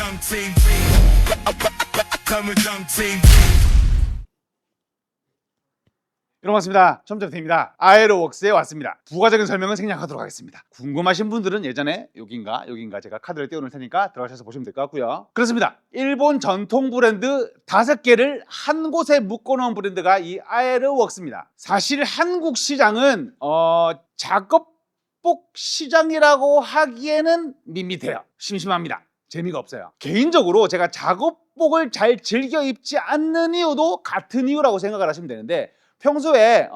team. Coming jump team. 여러분 반갑습니다. 첨점태입니다. 아에로웍스에 왔습니다. 부가적인 설명은 생략하도록 하겠습니다. 궁금하신 분들은 예전에 여긴가 제가 카드를 띄워놓을 테니까 들어가셔서 보시면 될 것 같고요. 그렇습니다. 일본 전통 브랜드 5개를 한 곳에 묶어놓은 브랜드가 이 아에로웍스입니다. 사실 한국 시장은 작업복 시장이라고 하기에는 밋밋해요. 심심합니다. 재미가 없어요. 개인적으로 제가 작업복을 잘 즐겨 입지 않는 이유도 같은 이유라고 생각을 하시면 되는데, 평소에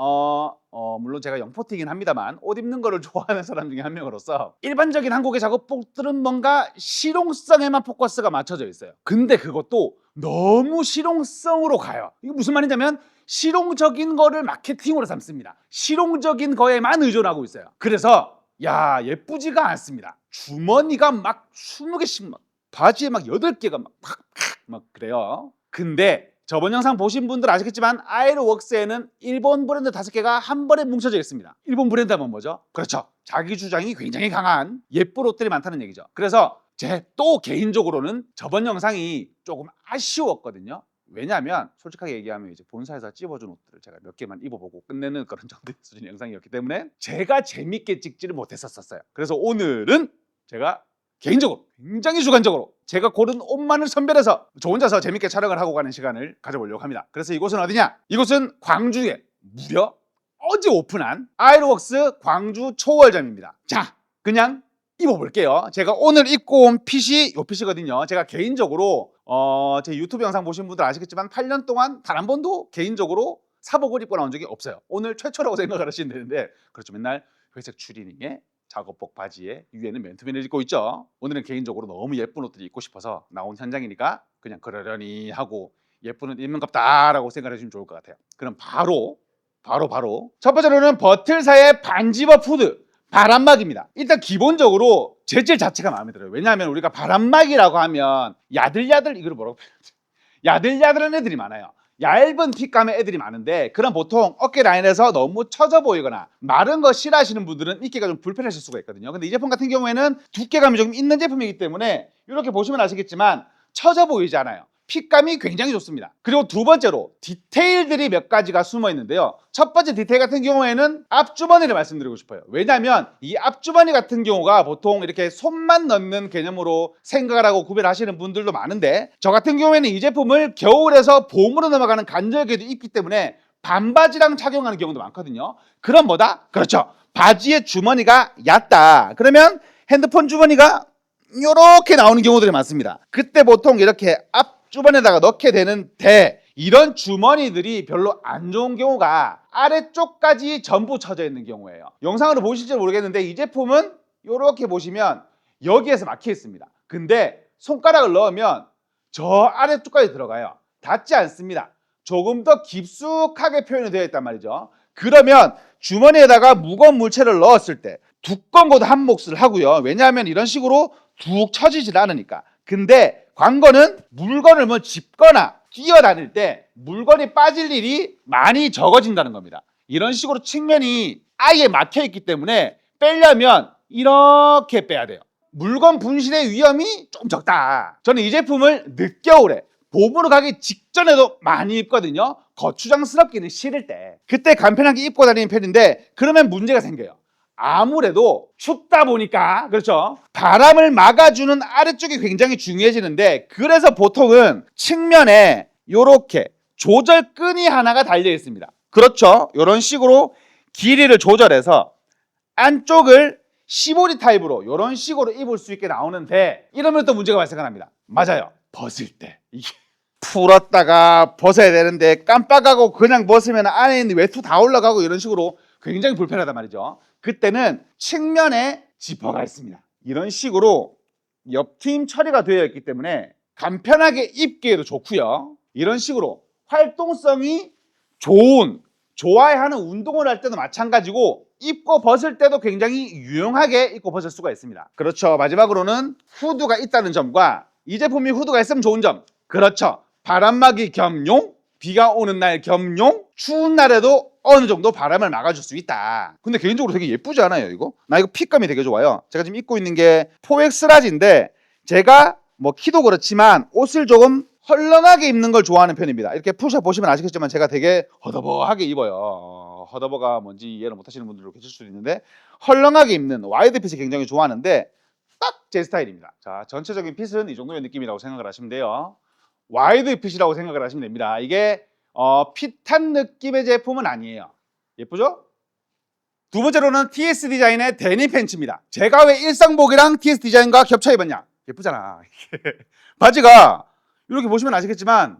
물론 제가 영포티긴 합니다만 옷 입는 거를 좋아하는 사람 중에 한 명으로서 일반적인 한국의 작업복들은 뭔가 실용성에만 포커스가 맞춰져 있어요. 근데 그것도 너무 실용성으로 가요. 이게 무슨 말이냐면 실용적인 거를 마케팅으로 삼습니다. 실용적인 거에만 의존하고 있어요. 그래서 예쁘지가 않습니다. 주머니가 막 20개씩 막 바지에 막 8개가 막 그래요. 근데 저번 영상 보신 분들 아시겠지만 아에로웍스에는 일본 브랜드 5개가 한 번에 뭉쳐져 있습니다. 일본 브랜드 하면 뭐죠? 그렇죠. 자기 주장이 굉장히 강한 예쁜 옷들이 많다는 얘기죠. 그래서 제 또 개인적으로는 저번 영상이 조금 아쉬웠거든요. 왜냐하면 솔직하게 얘기하면 이제 본사에서 찝어준 옷들을 제가 몇 개만 입어보고 끝내는 그런 정도의 수준의 영상이었기 때문에 제가 재밌게 찍지를 못했었어요. 그래서 오늘은 제가 개인적으로 굉장히 주관적으로 제가 고른 옷만을 선별해서 저 혼자서 재밌게 촬영을 하고 가는 시간을 가져보려고 합니다. 그래서 이곳은 어디냐? 이곳은 광주에 무려 어제 오픈한 아에로웍스 광주 초월점입니다. 자, 그냥 입어볼게요. 제가 오늘 입고 온 핏이 이 핏이거든요. 제가 개인적으로 제 유튜브 영상 보신 분들 아시겠지만 8년 동안 단 한 번도 개인적으로 사복을 입고 나온 적이 없어요. 오늘 최초라고 생각을 하시면 되는데, 그렇죠. 맨날 회색 추리닝에 작업복 바지에 위에는 맨투맨을 입고 있죠. 오늘은 개인적으로 너무 예쁜 옷들이 입고 싶어서 나온 현장이니까 그냥 그러려니 하고 예쁜 옷 입는 겁다라고 생각해 주시면 좋을 것 같아요. 그럼 바로 첫 번째로는 버틀사의 반지버 푸드 바람막입니다. 일단 기본적으로 재질 자체가 마음에 들어요. 왜냐하면 우리가 바람막이라고 하면 야들야들, 이걸 뭐라고 표현하지? 야들야들한 애들이 많아요. 얇은 핏감의 애들이 많은데, 그럼 보통 어깨 라인에서 너무 처져 보이거나 마른 거 싫어하시는 분들은 입기가 좀 불편하실 수가 있거든요. 근데 이 제품 같은 경우에는 두께감이 조금 있는 제품이기 때문에 이렇게 보시면 아시겠지만 처져 보이지 않아요. 핏감이 굉장히 좋습니다. 그리고 두 번째로 디테일들이 몇 가지가 숨어 있는데요. 첫 번째 디테일 같은 경우에는 앞주머니를 말씀드리고 싶어요. 왜냐하면 이 앞주머니 같은 경우가 보통 이렇게 손만 넣는 개념으로 생각을 하고 구별하시는 분들도 많은데, 저 같은 경우에는 이 제품을 겨울에서 봄으로 넘어가는 간절기에도 입기 때문에 반바지랑 착용하는 경우도 많거든요. 그럼 뭐다? 그렇죠. 바지의 주머니가 얕다. 그러면 핸드폰 주머니가 이렇게 나오는 경우들이 많습니다. 그때 보통 이렇게 앞주머니에다가 넣게 되는데, 이런 주머니들이 별로 안 좋은 경우가 아래쪽까지 전부 쳐져 있는 경우예요. 영상으로 보실지 모르겠는데 이 제품은 이렇게 보시면 여기에서 막혀 있습니다. 근데 손가락을 넣으면 저 아래쪽까지 들어가요. 닿지 않습니다. 조금 더 깊숙하게 표현이 되어 있단 말이죠. 그러면 주머니에다가 무거운 물체를 넣었을 때 두꺼운 것도 한 몫을 하고요. 왜냐하면 이런 식으로 툭 쳐지질 않으니까. 근데 관건은 물건을 뭐 짚거나 뛰어다닐 때 물건이 빠질 일이 많이 적어진다는 겁니다. 이런 식으로 측면이 아예 막혀 있기 때문에 빼려면 이렇게 빼야 돼요. 물건 분실의 위험이 좀 적다. 저는 이 제품을 늦겨울에 봄으로 가기 직전에도 많이 입거든요. 거추장스럽기는 싫을 때 그때 간편하게 입고 다니는 편인데, 그러면 문제가 생겨요. 아무래도 춥다 보니까, 그렇죠, 바람을 막아주는 아래쪽이 굉장히 중요해지는데, 그래서 보통은 측면에 이렇게 조절끈이 하나가 달려 있습니다. 그렇죠. 이런 식으로 길이를 조절해서 안쪽을 시보리 타입으로 이런 식으로 입을 수 있게 나오는데, 이러면 또 문제가 발생합니다. 맞아요. 벗을 때 이게 풀었다가 벗어야 되는데 깜빡하고 그냥 벗으면 안에 있는 외투 다 올라가고 이런 식으로 굉장히 불편하단 말이죠. 그때는 측면에 지퍼가 있습니다. 이런 식으로 옆트임 처리가 되어 있기 때문에 간편하게 입기에도 좋고요. 이런 식으로 활동성이 좋아야 하는 운동을 할 때도 마찬가지고 입고 벗을 때도 굉장히 유용하게 입고 벗을 수가 있습니다. 그렇죠. 마지막으로는 후드가 있다는 점과 이 제품이 후드가 있으면 좋은 점. 그렇죠. 바람막이 겸용, 비가 오는 날 겸용, 추운 날에도 어느 정도 바람을 막아줄 수 있다. 근데 개인적으로 되게 예쁘지 않아요, 이거? 나 이거 핏감이 되게 좋아요. 제가 지금 입고 있는 게 4X 라지인데 제가 뭐 키도 그렇지만 옷을 조금 헐렁하게 입는 걸 좋아하는 편입니다. 이렇게 푸샵 보시면 아시겠지만 제가 되게 허더버하게 입어요. 허더버가 뭔지 이해를 못하시는 분들도 계실 수도 있는데 헐렁하게 입는 와이드 핏을 굉장히 좋아하는데 딱 제 스타일입니다. 자, 전체적인 핏은 이 정도의 느낌이라고 생각을 하시면 돼요. 와이드 핏이라고 생각을 하시면 됩니다. 이게 핏한 느낌의 제품은 아니에요. 예쁘죠? 두 번째로는 TS 디자인의 데님 팬츠입니다. 제가 왜 일상복이랑 TS 디자인과 겹쳐 입었냐? 예쁘잖아. 바지가 이렇게 보시면 아시겠지만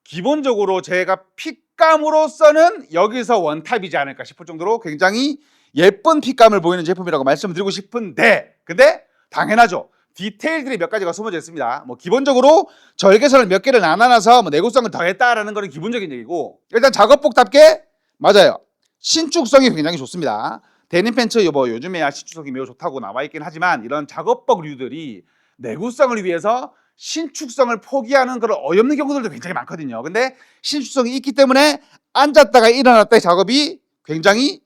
기본적으로 제가 핏감으로서는 여기서 원탑이지 않을까 싶을 정도로 굉장히 예쁜 핏감을 보이는 제품이라고 말씀을 드리고 싶은데 근데 당연하죠. 디테일들이 몇 가지가 숨어져 있습니다. 뭐 기본적으로 절개선을 몇 개를 나눠서 뭐 내구성을 더했다라는 거는 기본적인 얘기고 일단 작업복답게 맞아요. 신축성이 굉장히 좋습니다. 데님 팬츠 뭐 요즘에야 신축성이 매우 좋다고 나와 있긴 하지만 이런 작업복류들이 내구성을 위해서 신축성을 포기하는 그런 어이없는 경우들도 굉장히 많거든요. 근데 신축성이 있기 때문에 앉았다가 일어났다의 작업이 굉장히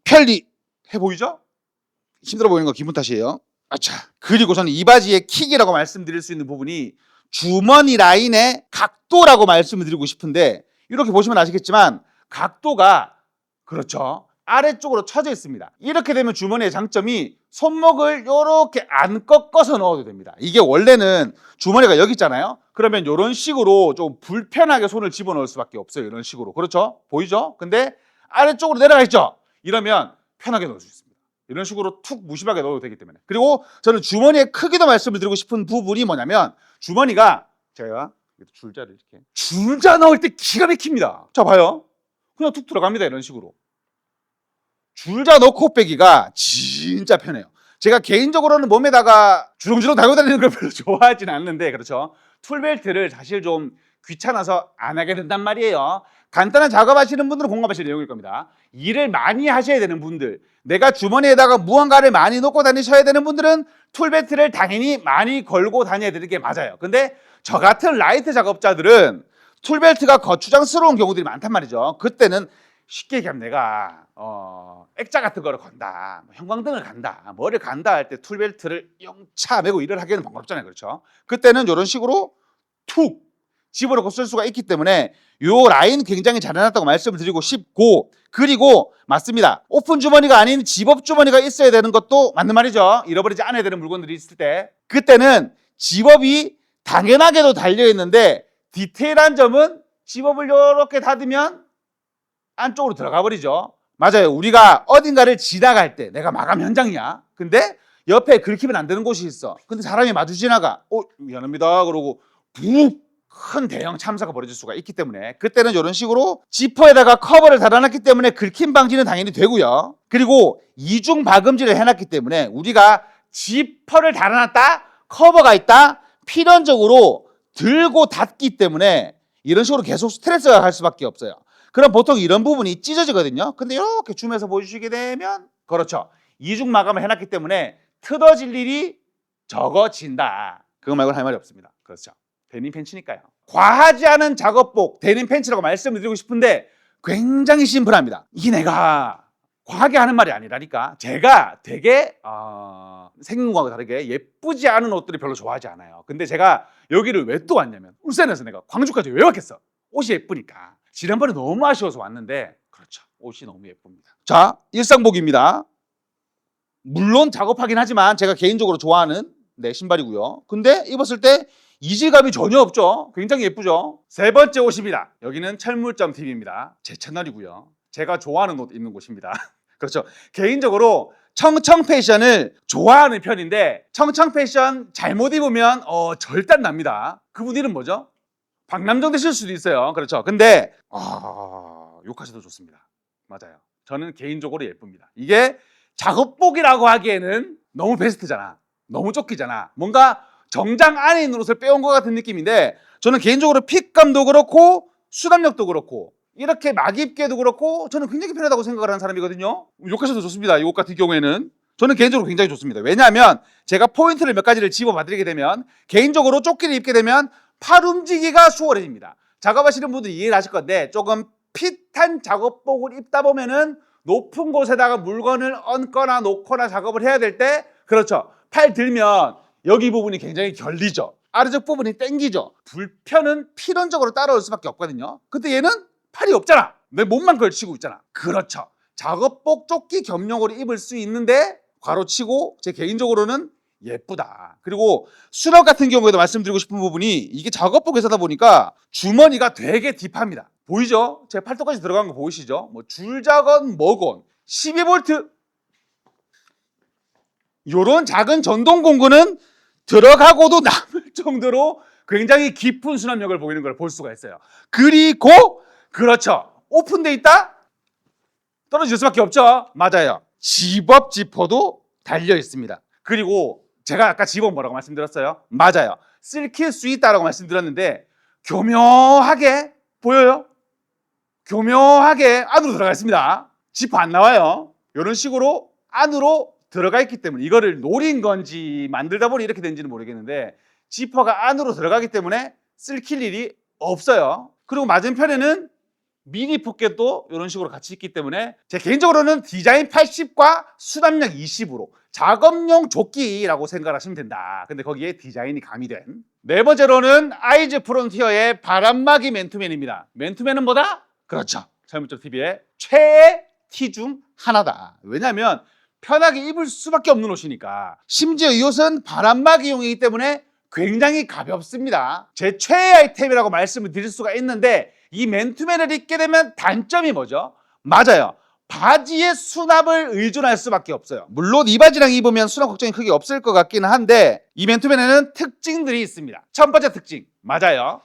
편리해 보이죠? 힘들어 보이는 거 기분 탓이에요. 아차. 그리고 저는 이 바지의 킥이라고 말씀드릴 수 있는 부분이 주머니 라인의 각도라고 말씀을 드리고 싶은데 이렇게 보시면 아시겠지만 각도가 그렇죠. 아래쪽으로 쳐져 있습니다. 이렇게 되면 주머니의 장점이 손목을 이렇게 안 꺾어서 넣어도 됩니다. 이게 원래는 주머니가 여기 있잖아요. 그러면 이런 식으로 좀 불편하게 손을 집어넣을 수밖에 없어요. 이런 식으로. 그렇죠? 보이죠? 근데 아래쪽으로 내려가 있죠? 이러면 편하게 넣을 수 있습니다. 이런 식으로 툭 무심하게 넣어도 되기 때문에. 그리고 저는 주머니의 크기도 말씀을 드리고 싶은 부분이 뭐냐면 주머니가 제가 줄자를 이렇게 줄자 넣을 때 기가 막힙니다. 자 봐요. 그냥 툭 들어갑니다. 이런 식으로. 줄자 넣고 빼기가 진짜 편해요. 제가 개인적으로는 몸에다가 주렁주렁 달고 다니는 걸 별로 좋아하지는 않는데 그렇죠. 툴벨트를 사실 좀 귀찮아서 안 하게 된단 말이에요. 간단한 작업하시는 분들은 공감하실 내용일 겁니다. 일을 많이 하셔야 되는 분들, 내가 주머니에다가 무언가를 많이 넣고 다니셔야 되는 분들은 툴벨트를 당연히 많이 걸고 다녀야 되는 게 맞아요. 근데 저 같은 라이트 작업자들은 툴벨트가 거추장스러운 경우들이 많단 말이죠. 그때는 쉽게 얘기하면 내가 액자 같은 거를 건다, 형광등을 간다, 뭐를 간다 할 때 툴벨트를 영차 매고 일을 하기에는 번거롭잖아요. 그렇죠? 그때는 이런 식으로 툭 집어넣고 쓸 수가 있기 때문에 요 라인 굉장히 잘 해놨다고 말씀을 드리고 싶고 그리고 맞습니다. 오픈 주머니가 아닌 집업 주머니가 있어야 되는 것도 맞는 말이죠. 잃어버리지 않아야 되는 물건들이 있을 때 그때는 집업이 당연하게도 달려있는데 디테일한 점은 집업을 이렇게 닫으면 안쪽으로 들어가 버리죠. 맞아요. 우리가 어딘가를 지나갈 때 내가 마감 현장이야. 근데 옆에 긁히면 안 되는 곳이 있어. 근데 사람이 마주 지나가. 미안합니다. 그러고 푹 큰 대형 참사가 벌어질 수가 있기 때문에 그때는 이런 식으로 지퍼에다가 커버를 달아놨기 때문에 긁힘 방지는 당연히 되고요. 그리고 이중 박음질을 해놨기 때문에 우리가 지퍼를 달아놨다 커버가 있다 필연적으로 들고 닫기 때문에 이런 식으로 계속 스트레스가 갈 수밖에 없어요. 그럼 보통 이런 부분이 찢어지거든요. 근데 이렇게 줌해서 보여주시게 되면 그렇죠. 이중 마감을 해놨기 때문에 뜯어질 일이 적어진다. 그거 말고는 할 말이 없습니다. 그렇죠. 데님 팬츠니까요. 과하지 않은 작업복 데님 팬츠라고 말씀을 드리고 싶은데 굉장히 심플합니다. 이게 내가 과하게 하는 말이 아니라니까. 제가 되게 생긴 거하고 다르게 예쁘지 않은 옷들을 별로 좋아하지 않아요. 근데 제가 여기를 왜 또 왔냐면 울산에서 내가 광주까지 왜 왔겠어? 옷이 예쁘니까. 지난번에 너무 아쉬워서 왔는데 그렇죠. 옷이 너무 예쁩니다. 자, 일상복입니다. 물론 작업하긴 하지만 제가 개인적으로 좋아하는 신발이고요. 근데 입었을 때 이질감이 전혀 없죠. 굉장히 예쁘죠. 세 번째 옷입니다. 여기는 철물점 TV입니다. 제 채널이고요. 제가 좋아하는 옷 입는 곳입니다. 그렇죠. 개인적으로 청청 패션을 좋아하는 편인데 청청 패션 잘못 입으면 절단 납니다. 그분 이름 뭐죠? 박남정 되실 수도 있어요. 그렇죠. 근데 욕하셔도 좋습니다. 맞아요. 저는 개인적으로 예쁩니다. 이게 작업복이라고 하기에는 너무 베스트잖아. 너무 쫓기잖아. 뭔가 정장 안에 있는 옷을 빼온 것 같은 느낌인데 저는 개인적으로 핏감도 그렇고 수납력도 그렇고 이렇게 막 입기에도 그렇고 저는 굉장히 편하다고 생각을 하는 사람이거든요. 욕하셔도 좋습니다. 이 옷 같은 경우에는 저는 개인적으로 굉장히 좋습니다. 왜냐하면 제가 포인트를 몇 가지를 집어봐드리게 되면 개인적으로 조끼를 입게 되면 팔 움직이기가 수월해집니다. 작업하시는 분들이 이해를 하실 건데 조금 핏한 작업복을 입다 보면은 높은 곳에다가 물건을 얹거나 놓거나 작업을 해야 될 때 그렇죠. 팔 들면 여기 부분이 굉장히 결리죠. 아래쪽 부분이 당기죠. 불편은 필연적으로 따라올 수밖에 없거든요. 근데 얘는 팔이 없잖아. 내 몸만 걸치고 있잖아. 그렇죠. 작업복 조끼 겸용으로 입을 수 있는데 괄호치고 제 개인적으로는 예쁘다. 그리고 수납 같은 경우에도 말씀드리고 싶은 부분이 이게 작업복 회사다 보니까 주머니가 되게 딥합니다. 보이죠? 제 팔뚝까지 들어간 거 보이시죠? 뭐 줄자건 뭐건 12V 요런 작은 전동 공구는 들어가고도 남을 정도로 굉장히 깊은 수납력을 보이는 걸 볼 수가 있어요. 그리고 그렇죠. 오픈돼 있다? 떨어질 수밖에 없죠. 맞아요. 집업 지퍼도 달려 있습니다. 그리고 제가 아까 집업 뭐라고 말씀드렸어요? 맞아요. 쓸킬 수 있다라고 말씀드렸는데 교묘하게 보여요? 교묘하게 안으로 들어가 있습니다. 지퍼 안 나와요. 이런 식으로 안으로 들어가 있기 때문에 이거를 노린 건지 만들다 보니 이렇게 된지는 모르겠는데 지퍼가 안으로 들어가기 때문에 쓸킬 일이 없어요. 그리고 맞은편에는 미니 포켓도 이런 식으로 같이 있기 때문에 제 개인적으로는 디자인 80과 수납력 20으로 작업용 조끼라고 생각하시면 된다. 근데 거기에 디자인이 가미된 네 번째로는 아이즈 프론티어의 바람막이 맨투맨입니다. 맨투맨은 뭐다? 그렇죠. 철물점 TV의 최애 티 중 하나다. 왜냐하면 편하게 입을 수밖에 없는 옷이니까. 심지어 이 옷은 바람막이용이기 때문에 굉장히 가볍습니다. 제 최애 아이템이라고 말씀을 드릴 수가 있는데 이 맨투맨을 입게 되면 단점이 뭐죠? 맞아요. 바지의 수납을 의존할 수밖에 없어요. 물론 이 바지랑 입으면 수납 걱정이 크게 없을 것 같기는 한데 이 맨투맨에는 특징들이 있습니다. 첫 번째 특징, 맞아요.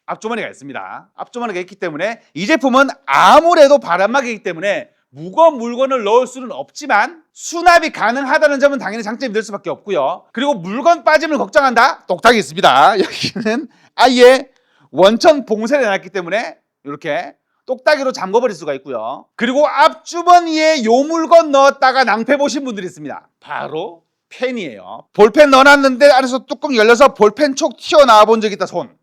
앞주머니가 있습니다. 앞주머니가 있기 때문에 이 제품은 아무래도 바람막이기 때문에 무거운 물건을 넣을 수는 없지만 수납이 가능하다는 점은 당연히 장점이 될 수밖에 없고요. 그리고 물건 빠짐을 걱정한다? 똑딱이 있습니다. 여기는 아예 원천 봉쇄를 해놨기 때문에 이렇게 똑딱이로 잠궈버릴 수가 있고요. 그리고 앞주머니에 요 물건 넣었다가 낭패 보신 분들이 있습니다. 바로 펜이에요. 볼펜 넣어놨는데 안에서 뚜껑이 열려서 볼펜 촉 튀어나와 본 적 있다. 손.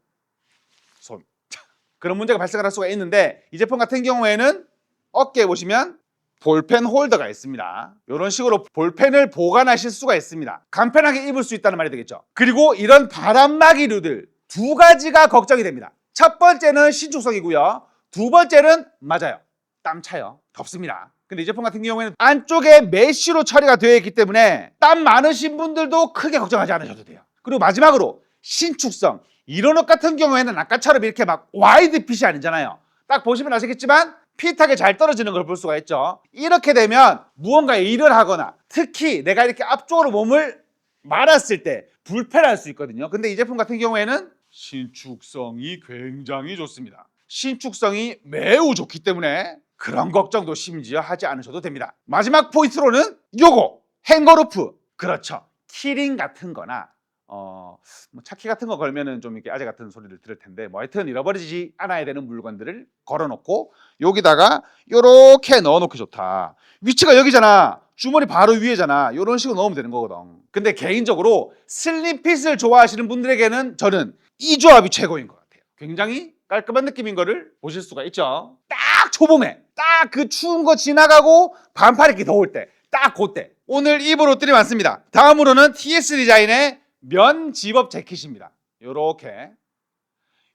그런 문제가 발생할 수가 있는데 이 제품 같은 경우에는 어깨에 보시면 볼펜 홀더가 있습니다. 이런 식으로 볼펜을 보관하실 수가 있습니다. 간편하게 입을 수 있다는 말이 되겠죠. 그리고 이런 바람막이류들 두 가지가 걱정이 됩니다. 첫 번째는 신축성이고요. 두 번째는 맞아요. 땀 차요. 덥습니다. 근데 이 제품 같은 경우에는 안쪽에 메쉬로 처리가 되어 있기 때문에 땀 많으신 분들도 크게 걱정하지 않으셔도 돼요. 그리고 마지막으로 신축성. 이런 옷 같은 경우에는 아까처럼 이렇게 막 와이드 핏이 아니잖아요. 딱 보시면 아시겠지만 핏하게 잘 떨어지는 걸 볼 수가 있죠. 이렇게 되면 무언가 일을 하거나 특히 내가 이렇게 앞쪽으로 몸을 말았을 때 불편할 수 있거든요. 근데 이 제품 같은 경우에는 신축성이 굉장히 좋습니다. 신축성이 매우 좋기 때문에 그런 걱정도 심지어 하지 않으셔도 됩니다. 마지막 포인트로는 요거 행거루프. 그렇죠. 키링 같은 거나 뭐 차키 같은 거 걸면은 좀 이렇게 아재 같은 소리를 들을 텐데 뭐 하여튼 잃어버리지 않아야 되는 물건들을 걸어놓고 여기다가 요렇게 넣어놓기 좋다. 위치가 여기잖아. 주머니 바로 위에잖아. 이런 식으로 넣으면 되는 거거든. 근데 개인적으로 슬림핏을 좋아하시는 분들에게는 저는 이 조합이 최고인 것 같아요. 굉장히 깔끔한 느낌인 거를 보실 수가 있죠. 딱 초봄에 딱 그 추운 거 지나가고 반팔 입기 더울 때 딱 그때 오늘 입을 옷들이 많습니다. 다음으로는 TS 디자인의 면 집업 재킷입니다. 요렇게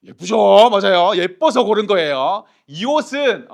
예쁘죠? 맞아요. 예뻐서 고른 거예요. 이 옷은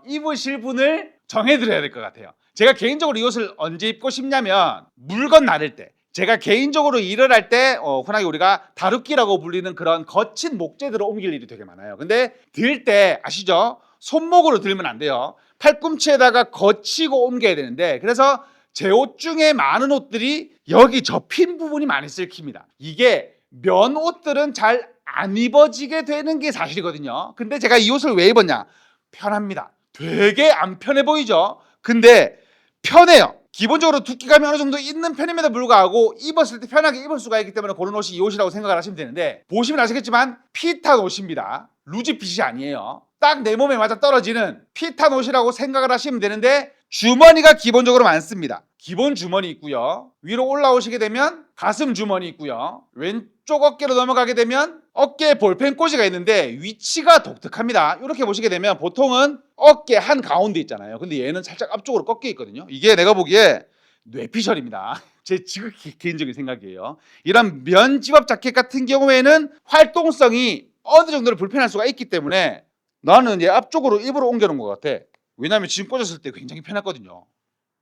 입으실 분을 정해드려야 될 것 같아요. 제가 개인적으로 이 옷을 언제 입고 싶냐면 물건 나를 때 제가 개인적으로 일을 할 때 흔하게 우리가 다루기라고 불리는 그런 거친 목재들을 옮길 일이 되게 많아요. 근데 들 때 아시죠? 손목으로 들면 안 돼요. 팔꿈치에다가 거치고 옮겨야 되는데 그래서 제 옷 중에 많은 옷들이 여기 접힌 부분이 많이 쓸킵니다. 이게 면 옷들은 잘 안 입어지게 되는 게 사실이거든요. 근데 제가 이 옷을 왜 입었냐? 편합니다. 되게 안 편해 보이죠? 근데 편해요. 기본적으로 두께감이 어느 정도 있는 편임에도 불구하고 입었을 때 편하게 입을 수가 있기 때문에 그런 옷이 이 옷이라고 생각을 하시면 되는데 보시면 아시겠지만 핏한 옷입니다. 루즈 핏이 아니에요. 딱 내 몸에 맞아 떨어지는 핏한 옷이라고 생각을 하시면 되는데 주머니가 기본적으로 많습니다. 기본 주머니 있고요. 위로 올라오시게 되면 가슴 주머니 있고요. 왼쪽 어깨로 넘어가게 되면 어깨에 볼펜 꽂이가 있는데 위치가 독특합니다. 이렇게 보시게 되면 보통은 어깨 한 가운데 있잖아요. 근데 얘는 살짝 앞쪽으로 꺾여 있거든요. 이게 내가 보기에 뇌피셜입니다. 제 지극히 개인적인 생각이에요. 이런 면 집업 자켓 같은 경우에는 활동성이 어느 정도로 불편할 수가 있기 때문에 나는 이제 앞쪽으로 입으로 옮겨놓은 것 같아. 왜냐하면 지금 꽂았을 때 굉장히 편했거든요.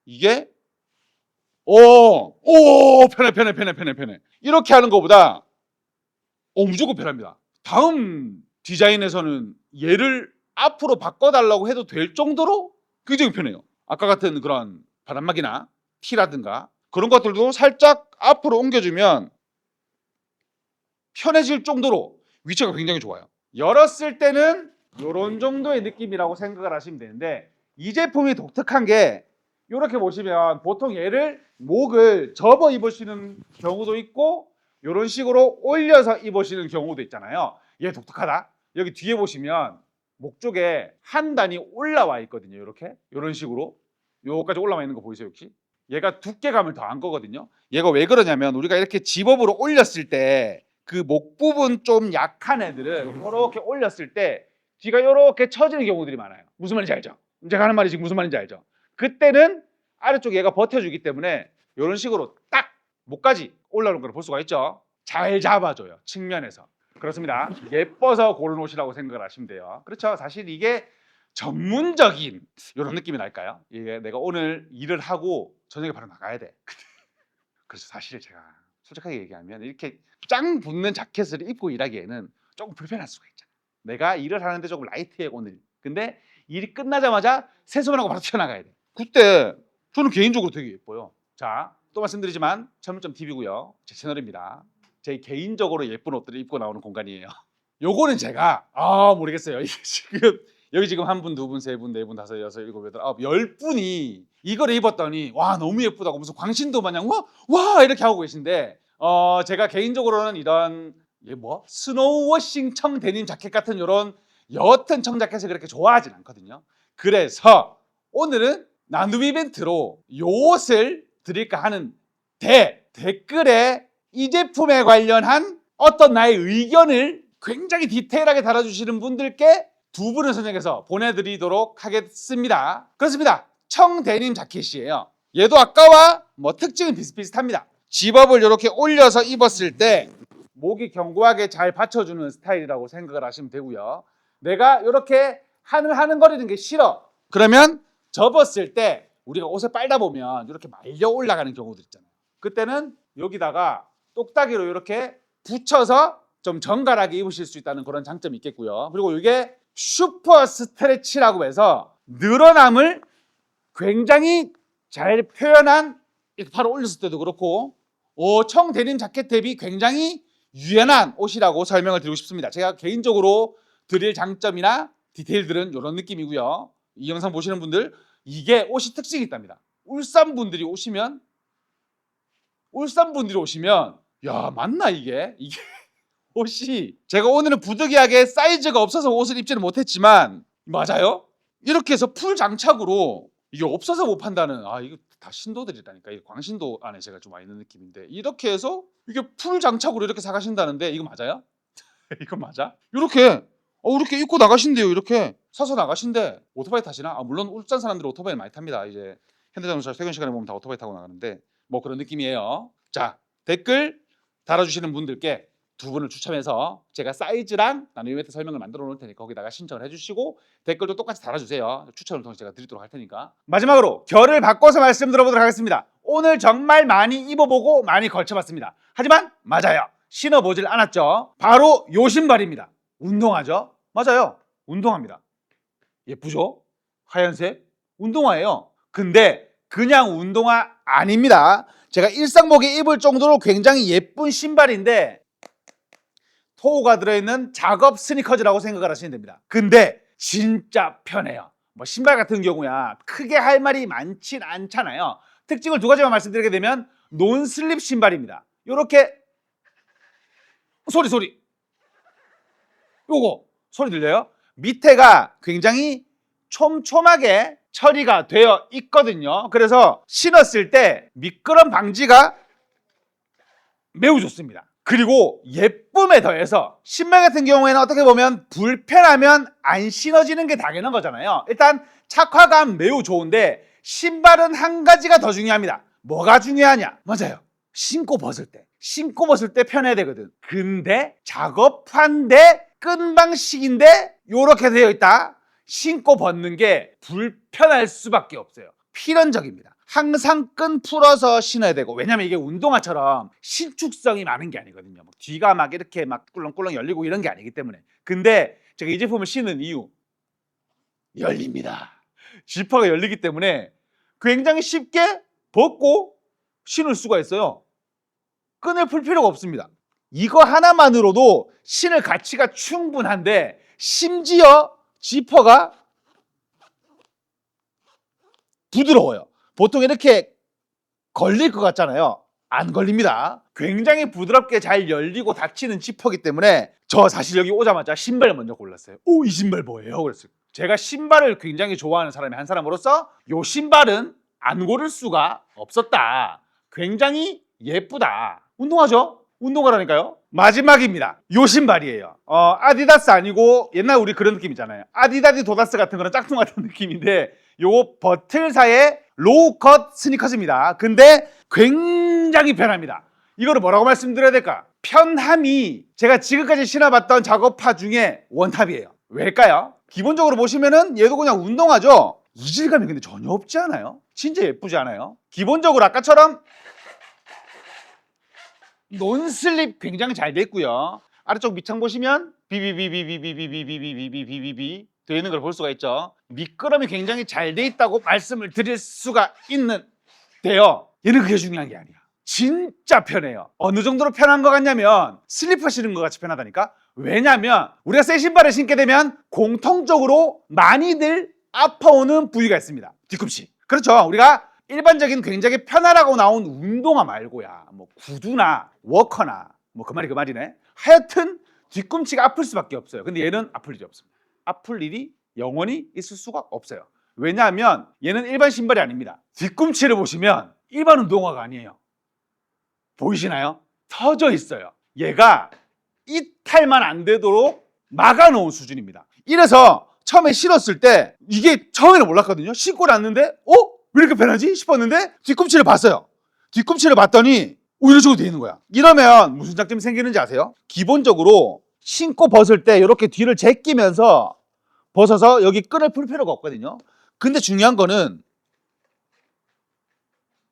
이게 편해. 이렇게 하는 것보다 무조건 편합니다. 다음 디자인에서는 얘를 앞으로 바꿔달라고 해도 될 정도로 굉장히 편해요. 아까 같은 그런 바람막이나 티라든가 그런 것들도 살짝 앞으로 옮겨주면 편해질 정도로 위치가 굉장히 좋아요. 열었을 때는 이런 정도의 느낌이라고 생각을 하시면 되는데 이 제품이 독특한 게 이렇게 보시면 보통 얘를 목을 접어 입으시는 경우도 있고 이런 식으로 올려서 입으시는 경우도 있잖아요. 얘 독특하다. 여기 뒤에 보시면 목 쪽에 한 단이 올라와 있거든요. 이렇게 이런 식으로 요까지 올라와 있는 거 보이세요? 혹시? 얘가 두께감을 더한 거거든요. 얘가 왜 그러냐면 우리가 이렇게 집업으로 올렸을 때 그 목 부분 좀 약한 애들은 이렇게 올렸을 때 뒤가 이렇게 처지는 경우들이 많아요. 무슨 말인지 알죠? 제가 하는 말이 지금 무슨 말인지 알죠? 그때는 아래쪽 얘가 버텨주기 때문에 이런 식으로 딱 목까지 올라오는 걸 볼 수가 있죠. 잘 잡아줘요. 측면에서. 그렇습니다. 예뻐서 고른 옷이라고 생각을 하시면 돼요. 그렇죠. 사실 이게 전문적인 이런 느낌이 날까요? 이게 내가 오늘 일을 하고 저녁에 바로 나가야 돼. 그래서 사실 제가 솔직하게 얘기하면 이렇게 짱 붙는 자켓을 입고 일하기에는 조금 불편할 수가 있잖아요. 내가 일을 하는데 조금 라이트해 오늘. 근데 일이 끝나자마자 세수만 하고 바로 튀어나가야 돼. 그때 저는 개인적으로 되게 예뻐요. 자, 또 말씀드리지만 철물점 TV고요. 제 채널입니다. 제 개인적으로 예쁜 옷들을 입고 나오는 공간이에요. 요거는 제가 모르겠어요. 이게 지금 여기 지금 한 분, 두 분, 세 분, 네 분, 다섯, 여섯, 일곱, 여덟, 아홉, 10분이 이걸 입었더니 와 너무 예쁘다고 무슨 광신도 마냥 와 이렇게 하고 계신데 제가 개인적으로는 이런 스노우워싱 청 데님 자켓 같은 이런 옅은 청 자켓을 그렇게 좋아하진 않거든요. 그래서 오늘은 나눔 이벤트로 요 옷을 드릴까 하는 댓글에 이 제품에 관련한 어떤 나의 의견을 굉장히 디테일하게 달아주시는 분들께 두 분을 선정해서 보내드리도록 하겠습니다. 그렇습니다. 청 데님 자켓이에요. 얘도 아까와 특징은 비슷비슷합니다. 집업을 이렇게 올려서 입었을 때 목이 견고하게 잘 받쳐주는 스타일이라고 생각을 하시면 되고요. 내가 이렇게 하는거리는 게 싫어. 그러면 접었을 때 우리가 옷을 빨다 보면 이렇게 말려 올라가는 경우도 있잖아요. 그때는 여기다가 똑딱이로 이렇게 붙여서 좀 정갈하게 입으실 수 있다는 그런 장점이 있겠고요. 그리고 이게 슈퍼 스트레치라고 해서 늘어남을 굉장히 잘 표현한, 팔을 올렸을 때도 그렇고 청 데님 자켓 대비 굉장히 유연한 옷이라고 설명을 드리고 싶습니다. 제가 개인적으로 드릴 장점이나 디테일들은 이런 느낌이고요. 이 영상 보시는 분들 이게 옷이 특징이 있답니다. 울산 분들이 오시면 야 맞나 이게 옷이 제가 오늘은 부득이하게 사이즈가 없어서 옷을 입지는 못했지만 맞아요. 이렇게 해서 풀 장착으로 이게 없어서 못 판다는 이거 다 신도들이라니까. 이게 광신도 안에 제가 좀 와 있는 느낌인데 이렇게 해서 이게 풀 장착으로 이렇게 사가신다는데 이거 맞아요? 이거 맞아? 이렇게 입고 나가신대요. 이렇게 사서 나가신대. 오토바이 타시나? 물론 울산 사람들은 오토바이 많이 탑니다. 이제 현대자동차 퇴근 시간에 보면 다 오토바이 타고 나가는데 뭐 그런 느낌이에요. 자, 댓글 달아주시는 분들께 두 분을 추첨해서 제가 사이즈랑 나눔 이벤트 설명을 만들어 놓을 테니까 거기다가 신청을 해주시고 댓글도 똑같이 달아주세요. 추첨을 통해서 제가 드리도록 할 테니까. 마지막으로 결을 바꿔서 말씀 들어보도록 하겠습니다. 오늘 정말 많이 입어보고 많이 걸쳐봤습니다. 하지만 맞아요. 신어보질 않았죠. 바로 요 신발입니다. 운동화죠? 맞아요. 운동화입니다. 예쁘죠? 하얀색 운동화예요. 근데 그냥 운동화 아닙니다. 제가 일상복에 입을 정도로 굉장히 예쁜 신발인데 토우가 들어있는 작업 스니커즈라고 생각을 하시면 됩니다. 근데 진짜 편해요. 신발 같은 경우야 크게 할 말이 많진 않잖아요. 특징을 두 가지만 말씀드리게 되면 논슬립 신발입니다. 요렇게 소리 요거 소리 들려요? 밑에가 굉장히 촘촘하게 처리가 되어 있거든요. 그래서 신었을 때 미끄럼 방지가 매우 좋습니다. 그리고 예쁨에 더해서 신발 같은 경우에는 어떻게 보면 불편하면 안 신어지는 게 당연한 거잖아요. 일단 착화감 매우 좋은데 신발은 한 가지가 더 중요합니다. 뭐가 중요하냐? 맞아요. 신고 벗을 때 편해야 되거든. 근데 작업한데 끈 방식인데 요렇게 되어 있다. 신고 벗는 게 불편할 수밖에 없어요. 필연적입니다. 항상 끈 풀어서 신어야 되고, 왜냐면 이게 운동화처럼 신축성이 많은 게 아니거든요. 뭐 뒤가 막 이렇게 막 꿀렁꿀렁 열리고 이런 게 아니기 때문에. 근데 제가 이 제품을 신은 이유, 열립니다. 지퍼가 열리기 때문에 굉장히 쉽게 벗고 신을 수가 있어요. 끈을 풀 필요가 없습니다. 이거 하나만으로도 신을 가치가 충분한데, 심지어 지퍼가 부드러워요. 보통 이렇게 걸릴 것 같잖아요. 안 걸립니다. 굉장히 부드럽게 잘 열리고 닫히는 지퍼이기 때문에 저 사실 여기 오자마자 신발 먼저 골랐어요. 오, 이 신발 뭐예요? 그랬어요. 제가 신발을 굉장히 좋아하는 사람이 한 사람으로서 요 신발은 안 고를 수가 없었다. 굉장히 예쁘다. 운동화죠? 운동화라니까요. 마지막입니다. 요 신발이에요. 아디다스 아니고 옛날 우리 그런 느낌 있잖아요. 아디다디 도다스 같은 거는 짝퉁 같은 느낌인데, 요 버틀사의 로우컷 스니커즈입니다. 근데 굉장히 편합니다. 이거를 뭐라고 말씀드려야 될까? 편함이 제가 지금까지 신어봤던 작업화 중에 원탑이에요. 왜일까요? 기본적으로 보시면은 얘도 그냥 운동화죠. 이질감이 근데 전혀 없지 않아요? 진짜 예쁘지 않아요? 기본적으로 아까처럼 논슬립 굉장히 잘 돼 있고요. 아래쪽 밑창 보시면 비비비비비비비비비비비비비 되어 있는 걸 볼 수가 있죠. 미끄럼이 굉장히 잘 돼 있다고 말씀을 드릴 수가 있는데요. 얘는 그게 중요한 게 아니야. 진짜 편해요. 어느 정도로 편한 것 같냐면 슬리퍼 신는 것 같이 편하다니까. 왜냐면 우리가 새 신발을 신게 되면 공통적으로 많이들 아파오는 부위가 있습니다. 뒤꿈치. 그렇죠. 우리가 일반적인 굉장히 편하라고 나온 운동화 말고야, 뭐 구두나 워커나 뭐 그 말이네. 하여튼 뒤꿈치가 아플 수밖에 없어요. 근데 얘는 아플 일이 없습니다. 아플 일이 영원히 있을 수가 없어요. 왜냐하면 얘는 일반 신발이 아닙니다. 뒤꿈치를 보시면 일반 운동화가 아니에요. 보이시나요? 터져 있어요. 얘가 이탈만 안 되도록 막아놓은 수준입니다. 이래서 처음에 신었을 때 이게 처음에는 몰랐거든요. 신고 났는데 왜 이렇게 편하지? 싶었는데 뒤꿈치를 봤어요. 뒤꿈치를 봤더니 이런 식으로 돼 있는 거야. 이러면 무슨 장점이 생기는지 아세요? 기본적으로 신고 벗을 때 이렇게 뒤를 제끼면서 벗어서 여기 끈을 풀 필요가 없거든요. 근데 중요한 거는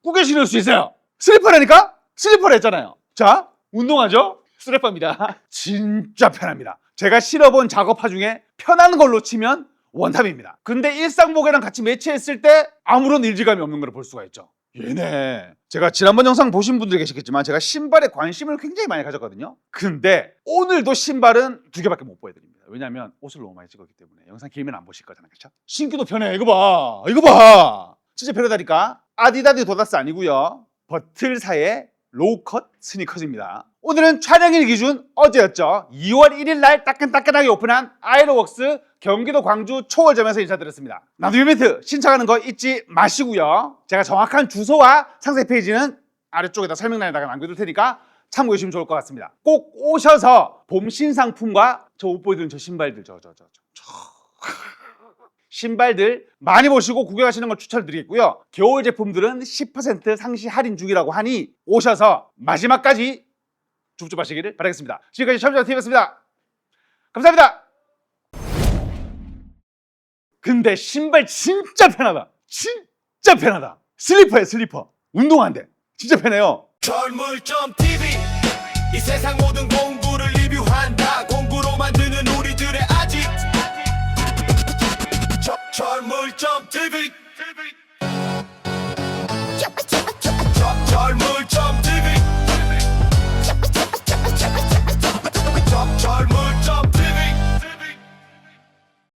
꾸겨 신을 수 있어요. 슬리퍼라니까? 슬리퍼를 했잖아요. 자, 운동화죠? 슬리퍼입니다. 진짜 편합니다. 제가 신어본 작업화 중에 편한 걸로 치면 원탑입니다. 근데 일상복이랑 같이 매치했을 때 아무런 일지감이 없는 걸 볼 수가 있죠. 얘네, 제가 지난번 영상 보신 분들 계시겠지만 제가 신발에 관심을 굉장히 많이 가졌거든요. 근데 오늘도 신발은 2개밖에 못 보여드립니다. 왜냐면 옷을 너무 많이 찍었기 때문에 영상 길면 안 보실 거잖아요. 그렇죠? 신기도 편해. 이거 봐, 이거 봐, 진짜 편하다니까. 아디다디 도다스 아니고요, 버틀사의 로우컷 스니커즈입니다. 오늘은 촬영일 기준 어제였죠. 2월 1일 날 따끈따끈하게 오픈한 아이로웍스 경기도 광주 초월점에서 인사드렸습니다. 나도 이벤트 신청하는 거 잊지 마시고요. 제가 정확한 주소와 상세 페이지는 아래쪽에다 설명란에다가 남겨둘 테니까 참고해 주시면 좋을 것 같습니다. 꼭 오셔서 봄 신상품과 저 옷 보여드린 저 신발들, 신발들 많이 보시고 구경하시는 걸 추천드리겠고요. 겨울 제품들은 10% 상시 할인 중이라고 하니 오셔서 마지막까지 줍줍하시기를 바라겠습니다. 지금까지 첨자TV였습니다. 감사합니다. 근데 신발 진짜 편하다. 진짜 편하다. 슬리퍼야, 슬리퍼. 운동화인데 진짜 편해요. 철물점 TV 이 세상 모든 공부를 리뷰한다.